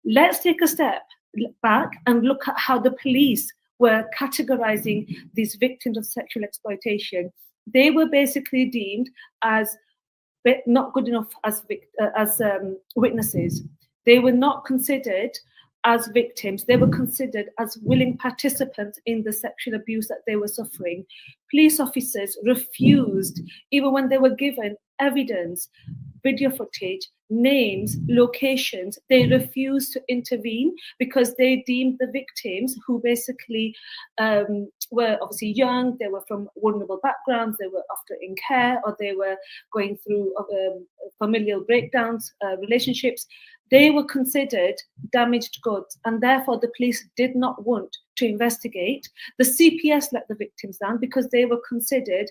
let's take a step back and look at how the police were categorizing these victims of sexual exploitation. They were basically deemed as not good enough as witnesses. They were not considered as victims. They were considered as willing participants in the sexual abuse that they were suffering. Police officers refused, even when they were given evidence, video footage, names, locations, they refused to intervene because they deemed the victims, who basically were obviously young, they were from vulnerable backgrounds, they were often in care, or they were going through familial breakdowns, relationships, they were considered damaged goods, and therefore the police did not want to investigate. The CPS let the victims down because they were considered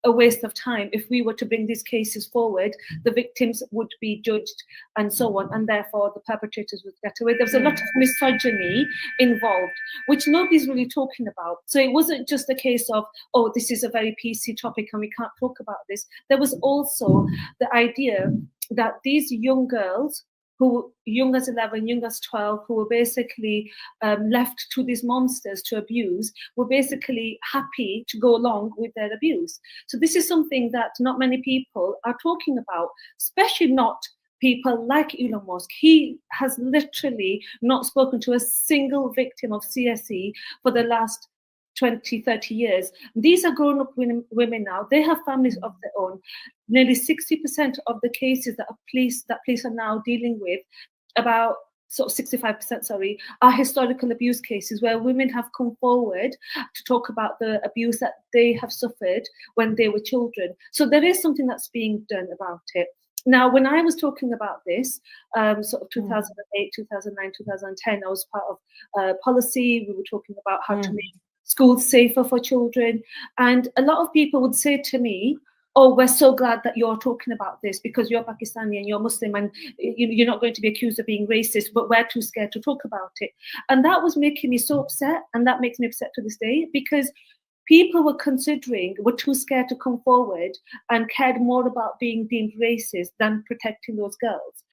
a waste of time. If we were to bring these cases forward, the victims would be judged and so on, and therefore the perpetrators would get away. There was a lot of misogyny involved, which nobody's really talking about. So it wasn't just a case of, oh, this is a very PC topic and we can't talk about this. There was also the idea that these young girls, who young as 11, young as 12, who were basically left to these monsters to abuse, were basically happy to go along with their abuse. So this is something that not many people are talking about, especially not people like Elon Musk. He has literally not spoken to a single victim of CSE for the last 20, 30 years. These are grown-up women now. They have families of their own. Nearly 60% of the cases that police are now dealing with, about 65%, sorry, are historical abuse cases where women have come forward to talk about the abuse that they have suffered when they were children. So there is something that's being done about it. Now, when I was talking about this, 2008, 2009, 2010, I was part of policy. We were talking about how to make schools safer for children. And a lot of people would say to me, oh, we're so glad that you're talking about this because you're Pakistani and you're Muslim and you're not going to be accused of being racist, but we're too scared to talk about it. And that was making me so upset, and that makes me upset to this day, because people were too scared to come forward and cared more about being deemed racist than protecting those girls.